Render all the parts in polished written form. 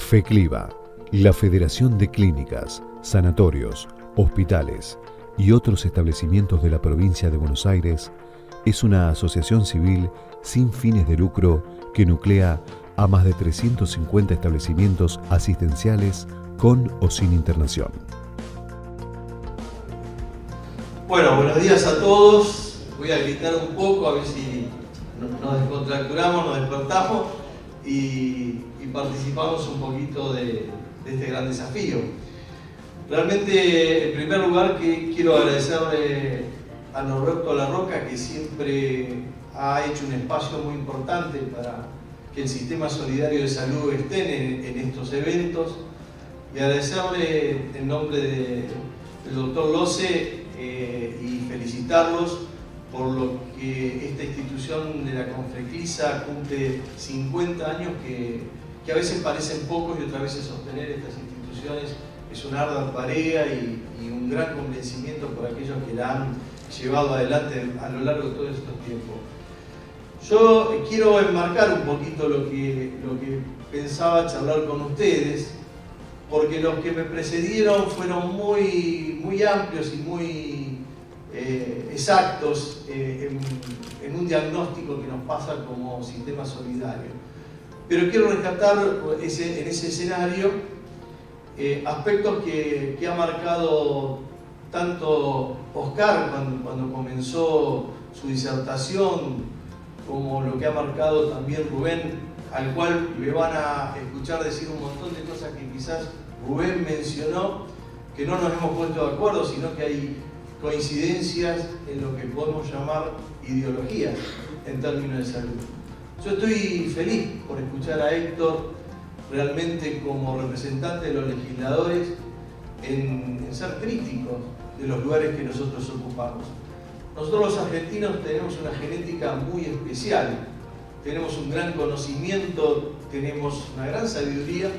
FECLIVA, la Federación de Clínicas, Sanatorios, Hospitales y otros establecimientos de la provincia de Buenos Aires, es una asociación civil sin fines de lucro que nuclea a más de 350 establecimientos asistenciales con o sin internación. Bueno, buenos días a todos. Voy a gritar un poco, a ver si nos descontracturamos, nos despertamos y participamos un poquito de este gran desafío. Realmente, en primer lugar, quiero agradecerle a Norberto Larroca, que siempre ha hecho un espacio muy importante para que el Sistema Solidario de Salud esté en estos eventos, y agradecerle en nombre del doctor Lose y felicitarlos por lo que esta institución de la Confreclisa cumple 50 años, que a veces parecen pocos y otras veces sostener estas instituciones es una ardua tarea y un gran convencimiento por aquellos que la han llevado adelante a lo largo de todos estos tiempos. Yo quiero enmarcar un poquito lo que pensaba charlar con ustedes, porque los que me precedieron fueron muy amplios y muy exactos en un diagnóstico que nos pasa como sistema solidario. Pero quiero rescatar en ese escenario aspectos que ha marcado tanto Oscar cuando comenzó su disertación, como lo que ha marcado también Rubén, al cual le van a escuchar decir un montón de cosas que quizás Rubén mencionó, que no nos hemos puesto de acuerdo, sino que hay coincidencias en lo que podemos llamar ideologías en términos de salud. Yo estoy feliz por escuchar a Héctor realmente como representante de los legisladores en ser críticos de los lugares que nosotros ocupamos. Nosotros los argentinos tenemos una genética muy especial, tenemos un gran conocimiento, tenemos una gran sabiduría,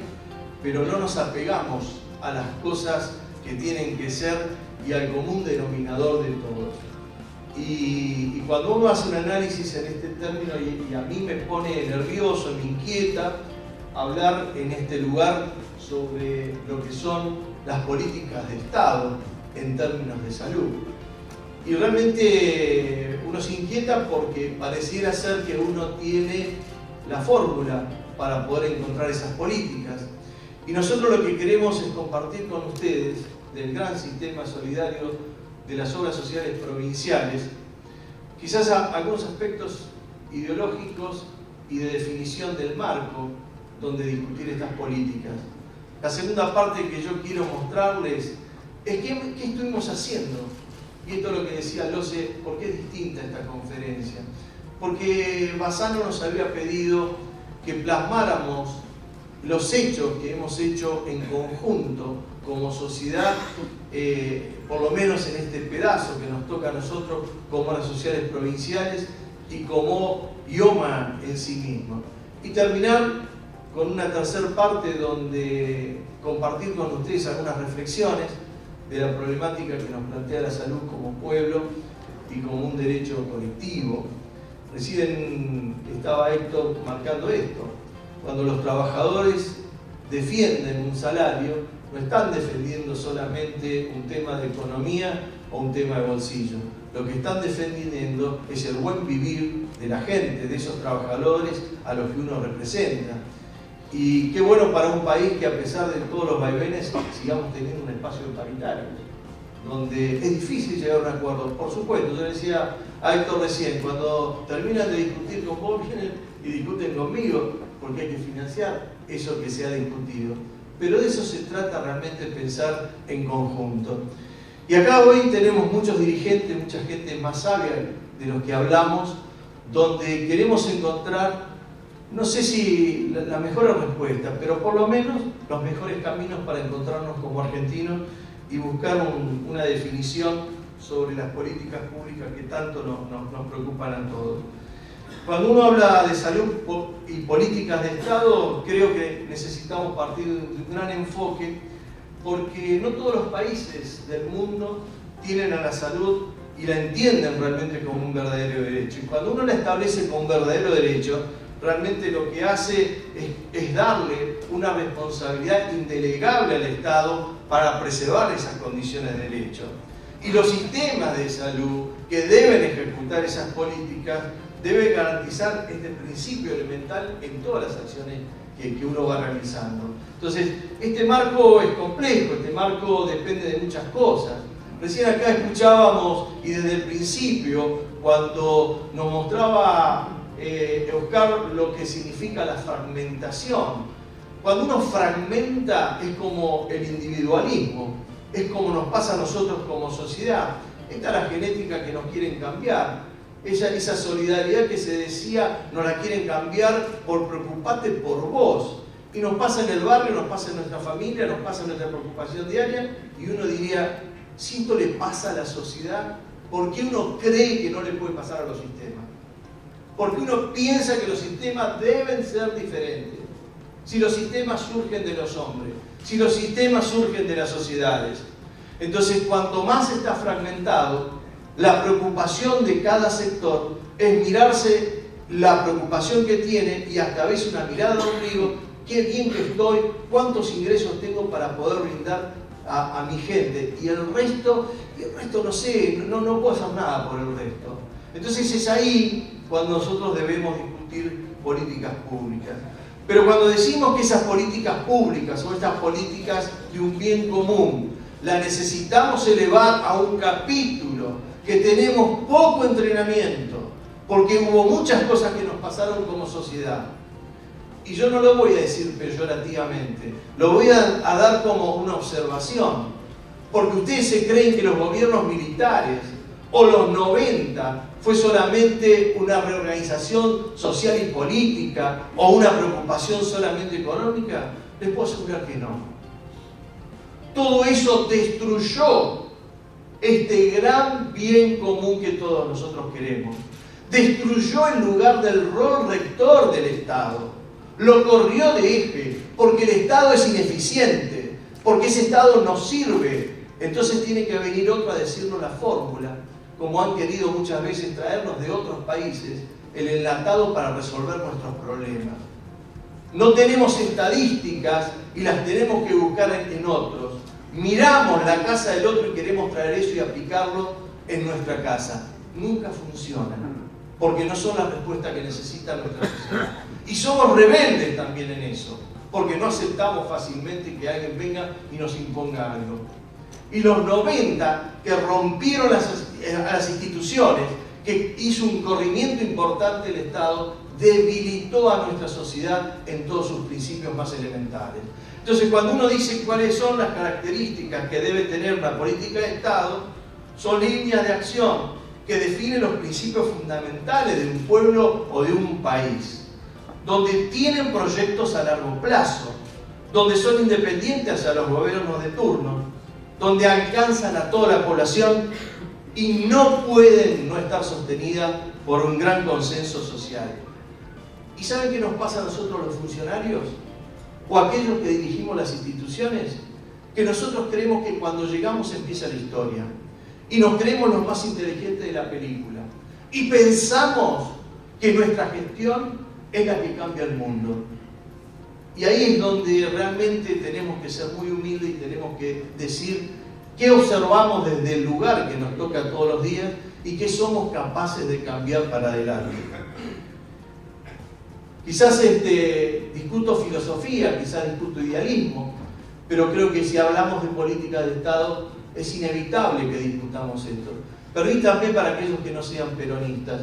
pero no nos apegamos a las cosas que tienen que ser y al común denominador de todos. Y cuando uno hace un análisis en este término, y a mí me pone nervioso, me inquieta hablar en este lugar sobre lo que son las políticas de Estado en términos de salud. Y realmente uno se inquieta porque pareciera ser que uno tiene la fórmula para poder encontrar esas políticas. Y nosotros lo que queremos es compartir con ustedes del gran sistema solidario de las obras sociales provinciales, quizás algunos aspectos ideológicos y de definición del marco donde discutir estas políticas. La segunda parte que yo quiero mostrarles es qué estuvimos haciendo. Y esto es lo que decía Lose, ¿por qué es distinta esta conferencia? Porque Bassano nos había pedido que plasmáramos los hechos que hemos hecho en conjunto como sociedad, por lo menos en este pedazo que nos toca a nosotros como obras sociales provinciales y como IOMA en sí mismo. Y terminar con una tercera parte donde compartir con ustedes algunas reflexiones de la problemática que nos plantea la salud como pueblo y como un derecho colectivo. Recién estaba Héctor marcando esto. Cuando los trabajadores defienden un salario, no están defendiendo solamente un tema de economía o un tema de bolsillo. Lo que están defendiendo es el buen vivir de la gente, de esos trabajadores a los que uno representa. Y qué bueno para un país que, a pesar de todos los vaivenes, sigamos teniendo un espacio paritario, donde es difícil llegar a un acuerdo. Por supuesto, yo le decía a Héctor recién, cuando terminan de discutir con vos, vienen y discuten conmigo, porque hay que financiar eso que se ha discutido. Pero de eso se trata realmente, pensar en conjunto. Y acá hoy tenemos muchos dirigentes, mucha gente más sabia de los que hablamos, donde queremos encontrar, no sé si la mejor respuesta, pero por lo menos los mejores caminos para encontrarnos como argentinos y buscar una definición sobre las políticas públicas que tanto nos preocupan a todos. Cuando uno habla de salud y políticas de Estado, creo que necesitamos partir de un gran enfoque, porque no todos los países del mundo tienen a la salud y la entienden realmente como un verdadero derecho. Y cuando uno la establece como un verdadero derecho, realmente lo que hace es darle una responsabilidad indelegable al Estado para preservar esas condiciones de derecho. Y los sistemas de salud que deben ejecutar esas políticas deben garantizar este principio elemental en todas las acciones que uno va realizando. Entonces, este marco es complejo, este marco depende de muchas cosas. Recién acá escuchábamos, y desde el principio, cuando nos mostraba Oscar lo que significa la fragmentación. Cuando uno fragmenta es como el individualismo, es como nos pasa a nosotros como sociedad. Esta es la genética que nos quieren cambiar. Esa solidaridad que se decía, nos la quieren cambiar por preocuparte por vos. Y nos pasa en el barrio, nos pasa en nuestra familia, nos pasa en nuestra preocupación diaria, y uno diría, si esto le pasa a la sociedad, ¿por qué uno cree que no le puede pasar a los sistemas? Porque uno piensa que los sistemas deben ser diferentes. Si los sistemas surgen de los hombres, si los sistemas surgen de las sociedades. Entonces, cuanto más está fragmentado, la preocupación de cada sector es mirarse la preocupación que tiene y hasta a veces una mirada de ombligo, qué bien que estoy, cuántos ingresos tengo para poder brindar a mi gente. Y el resto no sé, no puedo hacer nada por el resto. Entonces es ahí cuando nosotros debemos discutir políticas públicas. Pero cuando decimos que esas políticas públicas son estas políticas de un bien común, la necesitamos elevar a un capítulo que tenemos poco entrenamiento, porque hubo muchas cosas que nos pasaron como sociedad. Y yo no lo voy a decir peyorativamente, lo voy a dar como una observación, porque ustedes se creen que los gobiernos militares o los 90 fue solamente una reorganización social y política o una preocupación solamente económica. Les puedo asegurar que no. Todo eso destruyó este gran bien común que todos nosotros queremos. Destruyó el lugar del rol rector del Estado. Lo corrió de eje, porque el Estado es ineficiente, porque ese Estado no sirve. Entonces tiene que venir otro a decirnos la fórmula, como han querido muchas veces traernos de otros países el enlatado para resolver nuestros problemas. No tenemos estadísticas y las tenemos que buscar en otros. Miramos la casa del otro y queremos traer eso y aplicarlo en nuestra casa. Nunca funciona, porque no son las respuestas que necesita nuestra sociedad. Y somos rebeldes también en eso, porque no aceptamos fácilmente que alguien venga y nos imponga algo. Y los 90 que rompieron las instituciones, que hizo un corrimiento importante el Estado, debilitó a nuestra sociedad en todos sus principios más elementales. Entonces, cuando uno dice cuáles son las características que debe tener una política de Estado, son líneas de acción que definen los principios fundamentales de un pueblo o de un país, donde tienen proyectos a largo plazo, donde son independientes hacia los gobiernos de turno, donde alcanzan a toda la población y no pueden no estar sostenidas por un gran consenso social. ¿Y saben qué nos pasa a nosotros los funcionarios? O aquellos que dirigimos las instituciones, que nosotros creemos que cuando llegamos empieza la historia y nos creemos los más inteligentes de la película y pensamos que nuestra gestión es la que cambia el mundo. Y ahí es donde realmente tenemos que ser muy humildes y tenemos que decir qué observamos desde el lugar que nos toca todos los días y qué somos capaces de cambiar para adelante. Quizás discuto filosofía, quizás discuto idealismo, pero creo que si hablamos de política de Estado es inevitable que discutamos esto. Permítanme para aquellos que no sean peronistas,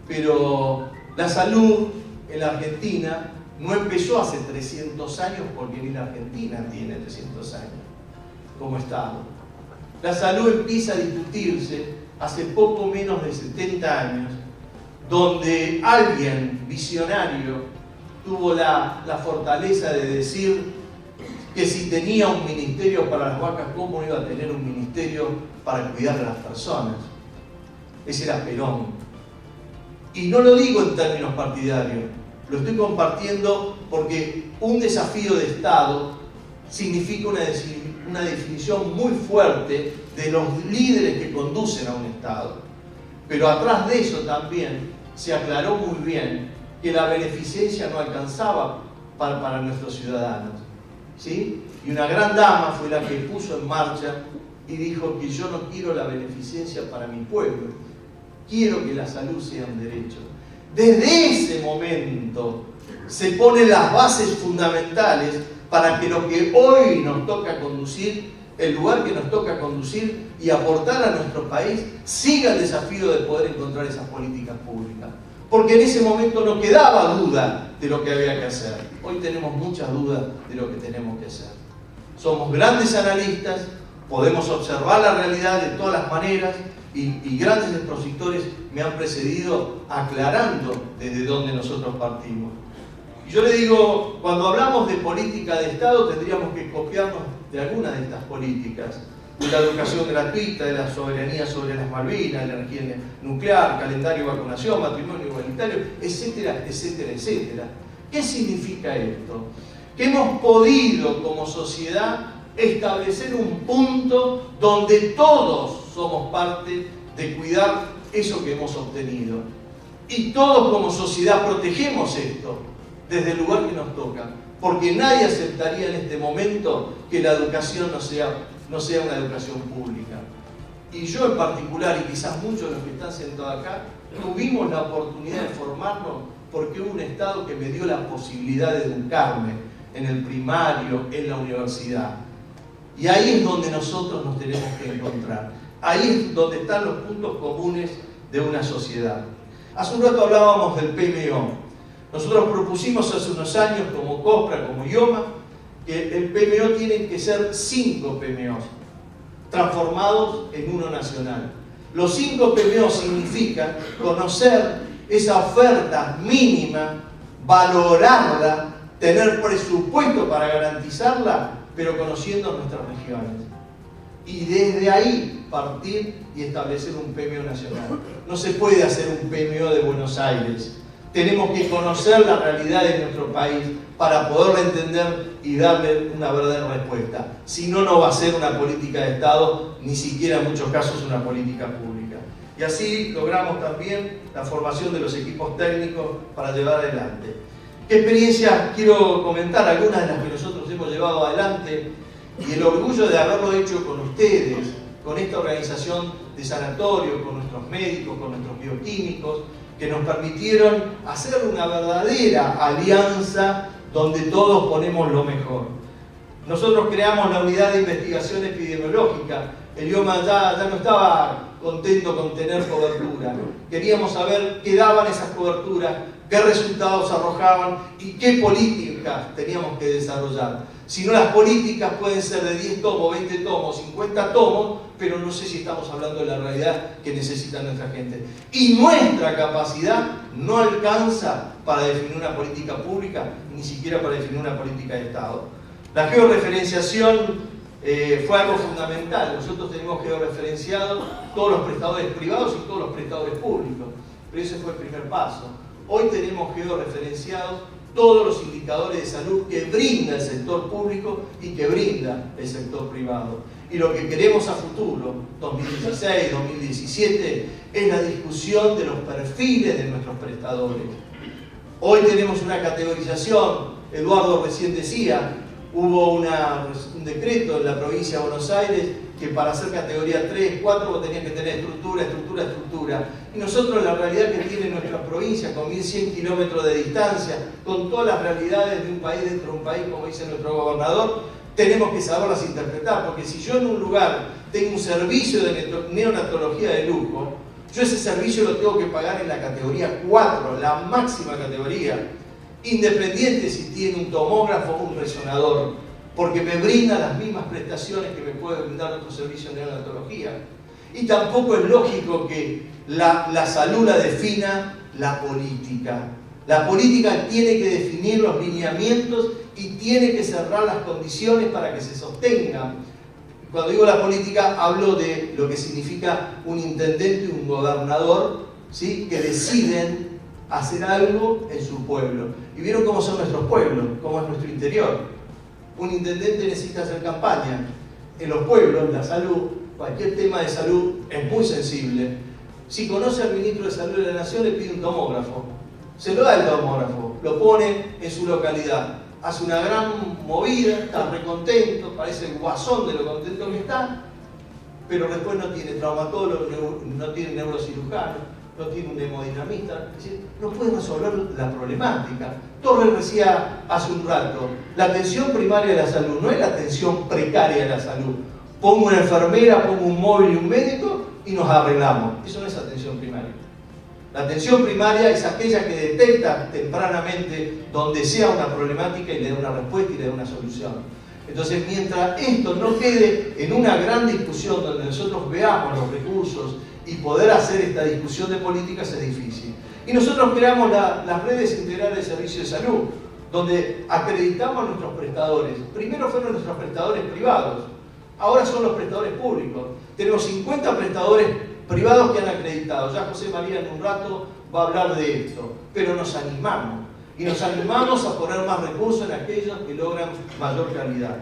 pero la salud en la Argentina no empezó hace 300 años, porque ni la Argentina tiene 300 años como Estado. La salud empieza a discutirse hace poco menos de 70 años, donde alguien visionario tuvo la fortaleza de decir que si tenía un ministerio para las vacas, ¿cómo iba a tener un ministerio para cuidar a las personas? Ese era Perón. Y no lo digo en términos partidarios, lo estoy compartiendo porque un desafío de Estado significa una definición muy fuerte de los líderes que conducen a un Estado. Pero atrás de eso también se aclaró muy bien que la beneficencia no alcanzaba para nuestros ciudadanos, ¿sí? Y una gran dama fue la que puso en marcha y dijo que yo no quiero la beneficencia para mi pueblo, quiero que la salud sea un derecho. Desde ese momento se ponen las bases fundamentales para que lo que hoy nos toca conducir, el lugar que nos toca conducir y aportar a nuestro país, siga el desafío de poder encontrar esas políticas públicas. Porque en ese momento no quedaba duda de lo que había que hacer. Hoy tenemos muchas dudas de lo que tenemos que hacer. Somos grandes analistas, podemos observar la realidad de todas las maneras y grandes expositores me han precedido aclarando desde dónde nosotros partimos. Y yo le digo, cuando hablamos de política de Estado tendríamos que copiarnos de algunas de estas políticas, de la educación gratuita, de la soberanía sobre las Malvinas, de la energía nuclear, calendario de vacunación, matrimonio igualitario, etcétera, etcétera, etcétera. ¿Qué significa esto? Que hemos podido como sociedad establecer un punto donde todos somos parte de cuidar eso que hemos obtenido. Y todos como sociedad protegemos esto desde el lugar que nos toca, porque nadie aceptaría en este momento que la educación no sea una educación pública. Y yo en particular, y quizás muchos de los que están sentados acá, tuvimos la oportunidad de formarnos porque hubo un Estado que me dio la posibilidad de educarme en el primario, en la universidad. Y ahí es donde nosotros nos tenemos que encontrar. Ahí es donde están los puntos comunes de una sociedad. Hace un rato hablábamos del PMO. Nosotros propusimos hace unos años, como COSPRA, como IOMA, que el PMO tiene que ser 5 PMOs, transformados en uno nacional. Los 5 PMO significan conocer esa oferta mínima, valorarla, tener presupuesto para garantizarla, pero conociendo nuestras regiones. Y desde ahí partir y establecer un PMO nacional. No se puede hacer un PMO de Buenos Aires. Tenemos que conocer la realidad de nuestro país para poderla entender y darle una verdadera respuesta. Si no, no va a ser una política de Estado, ni siquiera en muchos casos una política pública. Y así logramos también la formación de los equipos técnicos para llevar adelante. ¿Qué experiencias quiero comentar? Algunas de las que nosotros hemos llevado adelante y el orgullo de haberlo hecho con ustedes, con esta organización de sanatorio, con nuestros médicos, con nuestros bioquímicos, que nos permitieron hacer una verdadera alianza donde todos ponemos lo mejor. Nosotros creamos la unidad de investigación epidemiológica. El IOMA ya no estaba contento con tener cobertura. Queríamos saber qué daban esas coberturas, qué resultados arrojaban y qué políticas teníamos que desarrollar. Si no, las políticas pueden ser de 10 tomos, 20 tomos, 50 tomos, pero no sé si estamos hablando de la realidad que necesita nuestra gente. Y nuestra capacidad no alcanza para definir una política pública, ni siquiera para definir una política de Estado. La georreferenciación fue algo fundamental. Nosotros tenemos georreferenciado todos los prestadores privados y todos los prestadores públicos, pero ese fue el primer paso. Hoy tenemos georreferenciados todos los indicadores de salud que brinda el sector público y que brinda el sector privado. Y lo que queremos a futuro, 2016, 2017, es la discusión de los perfiles de nuestros prestadores. Hoy tenemos una categorización, Eduardo recién decía, hubo un decreto en la provincia de Buenos Aires que para hacer categoría 3, 4 vos tenías que tener estructura, estructura, estructura. Y nosotros la realidad que tiene nuestra provincia, con 1100 kilómetros de distancia, con todas las realidades de un país dentro de un país, como dice nuestro gobernador, tenemos que saberlas interpretar, porque si yo en un lugar tengo un servicio de neonatología de lujo, yo ese servicio lo tengo que pagar en la categoría 4, la máxima categoría, independiente si tiene un tomógrafo o un resonador, porque me brinda las mismas prestaciones que me puede brindar otro servicio de neonatología. Y tampoco es lógico que la salud la defina la política. La política tiene que definir los lineamientos y tiene que cerrar las condiciones para que se sostengan. Cuando digo la política, hablo de lo que significa un intendente y un gobernador, ¿sí?, que deciden hacer algo en su pueblo. Y vieron cómo son nuestros pueblos, cómo es nuestro interior. Un intendente necesita hacer campaña. En los pueblos, la salud, cualquier tema de salud es muy sensible. Si conoce al ministro de Salud de la Nación, le pide un tomógrafo. se lo da el tomógrafo, lo pone en su localidad, hace una gran movida, está recontento, parece el guasón de lo contento que está, pero después no tiene traumatólogo, no tiene neurocirujano, no tiene un hemodinamista, es decir, no puede resolver la problemática. Torres decía hace un rato, la atención primaria de la salud no es la atención precaria de la salud. Pongo una enfermera, pongo un móvil y un médico y nos arreglamos. Eso no es atención primaria. La atención primaria es aquella que detecta tempranamente donde sea una problemática y le da una respuesta y le da una solución. Entonces, mientras esto no quede en una gran discusión donde nosotros veamos los recursos y poder hacer esta discusión de políticas es difícil. Y nosotros creamos las redes integrales de servicio de salud, donde acreditamos a nuestros prestadores. Primero fueron nuestros prestadores privados, ahora son los prestadores públicos. Tenemos 50 prestadores privados que han acreditado. Ya José María en un rato va a hablar de esto, pero nos animamos. Y nos animamos a poner más recursos en aquellos que logran mayor calidad.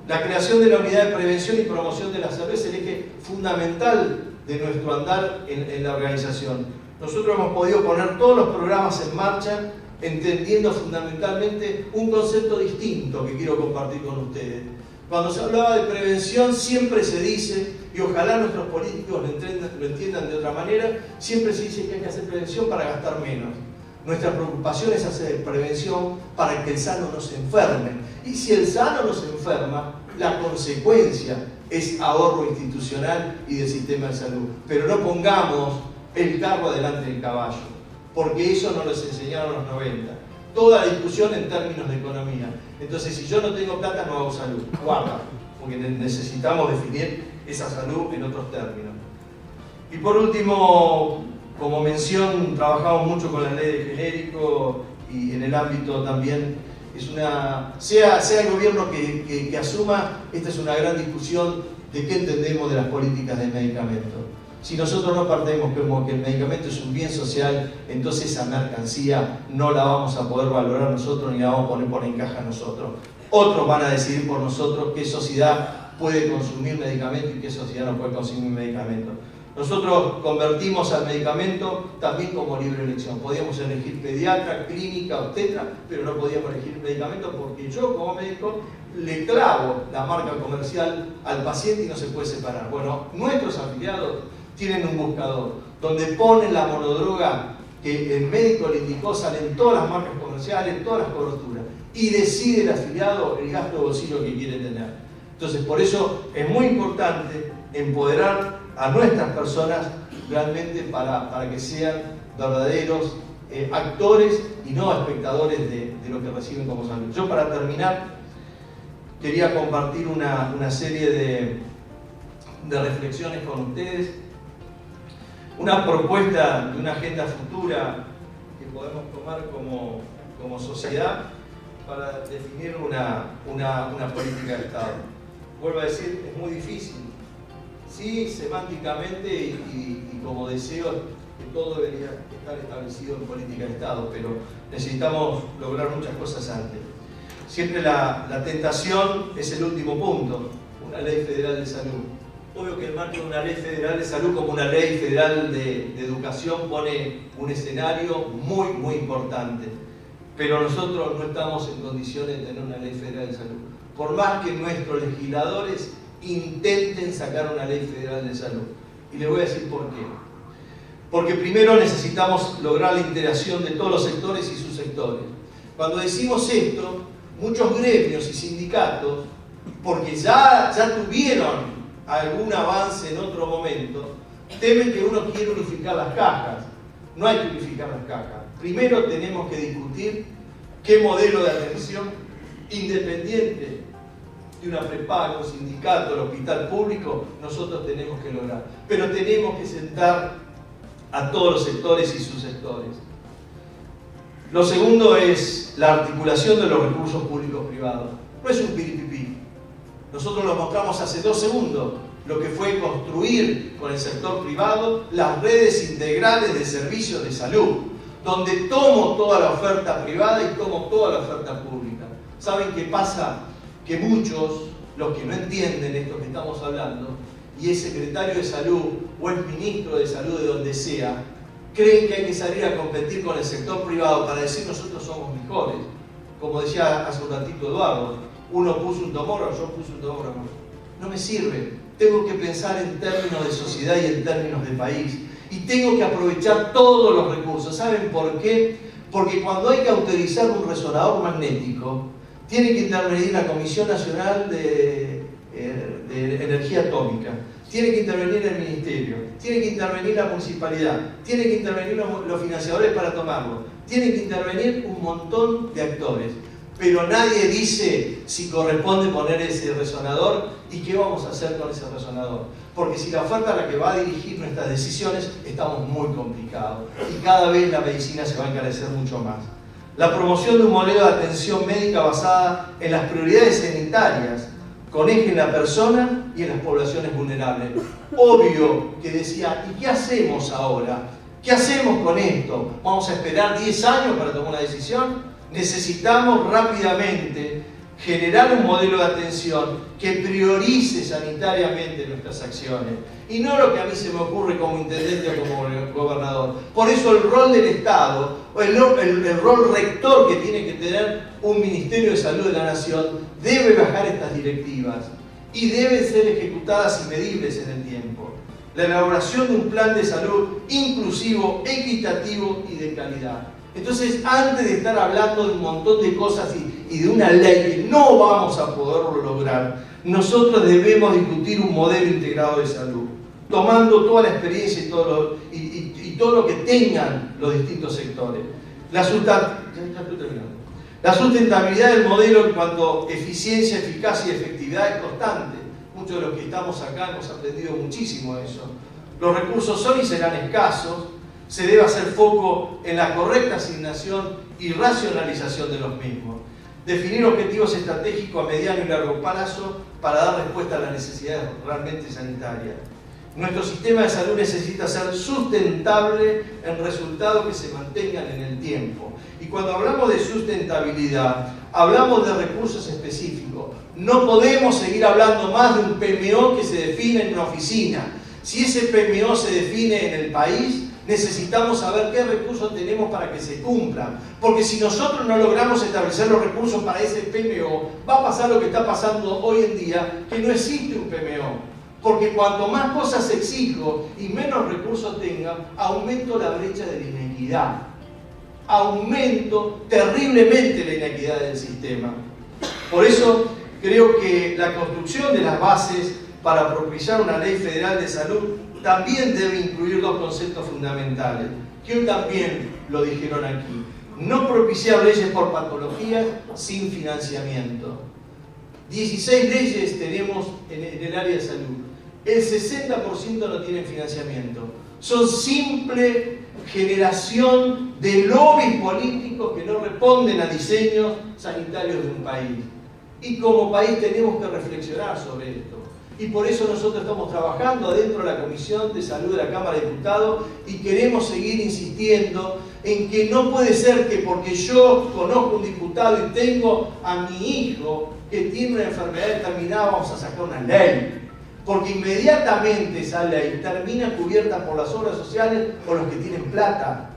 La creación de la unidad de prevención y promoción de la salud es el eje fundamental de nuestro andar en la organización. Nosotros hemos podido poner todos los programas en marcha entendiendo fundamentalmente un concepto distinto que quiero compartir con ustedes. Cuando se hablaba de prevención siempre se dice, y ojalá nuestros políticos lo entiendan de otra manera, siempre se dice que hay que hacer prevención para gastar menos. Nuestra preocupación es hacer prevención para que el sano no se enferme. Y si el sano no se enferma, la consecuencia es ahorro institucional y del sistema de salud. Pero no pongamos el carro delante del caballo, porque eso nos lo enseñaron los 90. Toda la discusión en términos de economía. Entonces, si yo no tengo plata, no hago salud. Guarda, porque necesitamos definir esa salud en otros términos. Y por último, como mención, trabajamos mucho con la ley de genérico y en el ámbito también, sea el gobierno que asuma, esta es una gran discusión de qué entendemos de las políticas de medicamento. Si nosotros no partimos como que el medicamento es un bien social, entonces esa mercancía no la vamos a poder valorar nosotros ni la vamos a poner por encaja nosotros. Otros van a decidir por nosotros qué sociedad puede consumir medicamento y qué sociedad no puede consumir medicamento. Nosotros convertimos al medicamento también como libre elección. Podíamos elegir pediatra, clínica, obstetra, pero no podíamos elegir medicamento porque yo como médico le clavo la marca comercial al paciente y no se puede separar. Bueno, nuestros afiliados tienen un buscador donde ponen la monodroga que el médico le indicó, salen todas las marcas comerciales, todas las coberturas y decide el afiliado el gasto de bolsillo que quiere tener. Entonces, por eso es muy importante empoderar a nuestras personas realmente para que sean verdaderos actores y no espectadores de lo que reciben como salud. Yo, para terminar, quería compartir una serie de reflexiones con ustedes, una propuesta de una agenda futura que podemos tomar como sociedad para definir una política de Estado. Vuelvo a decir, es muy difícil. Sí, semánticamente y como deseo que todo debería estar establecido en política de Estado, pero necesitamos lograr muchas cosas antes. Siempre la tentación es el último punto, una ley federal de salud. Obvio que el marco de una ley federal de salud como una ley federal de educación pone un escenario muy, muy importante, pero nosotros no estamos en condiciones de tener una ley federal de salud. Por más que nuestros legisladores intenten sacar una ley federal de salud. Y les voy a decir por qué. Porque primero necesitamos lograr la integración de todos los sectores y subsectores. Cuando decimos esto, muchos gremios y sindicatos, porque ya tuvieron algún avance en otro momento, temen que uno quiere unificar las cajas. No hay que unificar las cajas. Primero tenemos que discutir qué modelo de atención independiente de una prepaga, un sindicato, el hospital público, nosotros tenemos que lograr. Pero tenemos que sentar a todos los sectores y subsectores. Lo segundo es la articulación de los recursos públicos privados. No es un piripipí. Nosotros lo mostramos hace 2 segundos, lo que fue construir con el sector privado las redes integrales de servicios de salud, donde tomo toda la oferta privada y tomo toda la oferta pública. ¿Saben qué pasa? Que muchos, los que no entienden esto que estamos hablando, y es secretario de salud o es ministro de salud de donde sea, creen que hay que salir a competir con el sector privado para decir nosotros somos mejores. Como decía hace un ratito Eduardo, uno puso un tomógrafo, yo puse un tomógrafo. No me sirve. Tengo que pensar en términos de sociedad y en términos de país. Y tengo que aprovechar todos los recursos. ¿Saben por qué? Porque cuando hay que autorizar un resonador magnético, tiene que intervenir la Comisión Nacional de Energía Atómica, tiene que intervenir el Ministerio, tiene que intervenir la Municipalidad, tiene que intervenir los financiadores para tomarlo, tiene que intervenir un montón de actores. Pero nadie dice si corresponde poner ese resonador y qué vamos a hacer con ese resonador. Porque si la oferta a la que va a dirigir nuestras decisiones, estamos muy complicados. Y cada vez la medicina se va a encarecer mucho más. La promoción de un modelo de atención médica basada en las prioridades sanitarias, con eje en la persona y en las poblaciones vulnerables. Obvio que decía, ¿y qué hacemos ahora? ¿Qué hacemos con esto? ¿Vamos a esperar 10 años para tomar una decisión? Necesitamos rápidamente generar un modelo de atención que priorice sanitariamente nuestras acciones y no lo que a mí se me ocurre como intendente o como gobernador. Por eso el rol del Estado, el rol rector que tiene que tener un Ministerio de Salud de la Nación, debe bajar estas directivas y deben ser ejecutadas y medibles en el tiempo. La elaboración de un plan de salud inclusivo, equitativo y de calidad. Entonces, antes de estar hablando de un montón de cosas y de una ley que no vamos a poderlo lograr, nosotros debemos discutir un modelo integrado de salud, tomando toda la experiencia y todo lo que tengan los distintos sectores. La sustentabilidad del modelo en cuanto a eficiencia, eficacia y efectividad es constante. Muchos de los que estamos acá hemos aprendido muchísimo de eso. Los recursos son y serán escasos. Se debe hacer foco en la correcta asignación y racionalización de los mismos. Definir objetivos estratégicos a mediano y largo plazo para dar respuesta a las necesidades realmente sanitarias. Nuestro sistema de salud necesita ser sustentable en resultados que se mantengan en el tiempo. Y cuando hablamos de sustentabilidad, hablamos de recursos específicos. No podemos seguir hablando más de un PMO que se define en una oficina. Si ese PMO se define en el país, necesitamos saber qué recursos tenemos para que se cumplan. Porque si nosotros no logramos establecer los recursos para ese PMO, va a pasar lo que está pasando hoy en día, que no existe un PMO. Porque cuanto más cosas exijo y menos recursos tenga, aumento la brecha de la inequidad. Aumento terriblemente la inequidad del sistema. Por eso creo que la construcción de las bases para propiciar una ley federal de salud también debe incluir dos conceptos fundamentales, que hoy también lo dijeron aquí. No propiciar leyes por patologías sin financiamiento. 16 leyes tenemos en el área de salud. El 60% no tienen financiamiento. Son simple generación de lobbies políticos que no responden a diseños sanitarios de un país. Y como país tenemos que reflexionar sobre esto. Y por eso nosotros estamos trabajando adentro de la Comisión de Salud de la Cámara de Diputados y queremos seguir insistiendo en que no puede ser que porque yo conozco un diputado y tengo a mi hijo que tiene una enfermedad determinada vamos a sacar una ley. Porque inmediatamente esa ley termina cubierta por las obras sociales o los que tienen plata.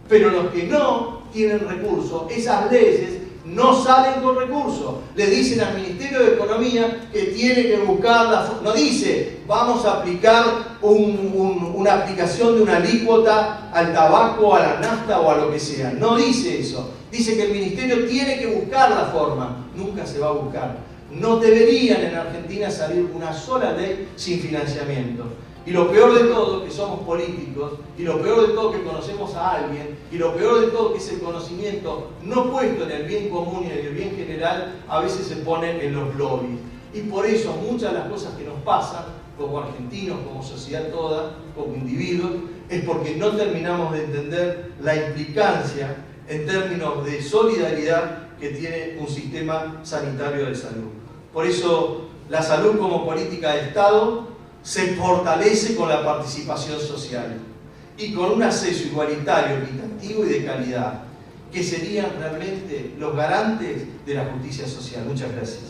Pero los que no tienen recursos, esas leyes no salen con recursos. Le dicen al Ministerio de Economía que tiene que buscar no dice, vamos a aplicar una aplicación de una alícuota al tabaco, a la nafta o a lo que sea. No dice eso. Dice que el Ministerio tiene que buscar la forma. Nunca se va a buscar. No deberían en Argentina salir una sola ley sin financiamiento. Y lo peor de todo que somos políticos, y lo peor de todo que conocemos a alguien, y lo peor de todo que es el conocimiento no puesto en el bien común y en el bien general, a veces se pone en los lobbies. Y por eso muchas de las cosas que nos pasan, como argentinos, como sociedad toda, como individuos, es porque no terminamos de entender la implicancia en términos de solidaridad que tiene un sistema sanitario de salud. Por eso la salud como política de Estado se fortalece con la participación social y con un acceso igualitario, equitativo y de calidad, que serían realmente los garantes de la justicia social. Muchas gracias.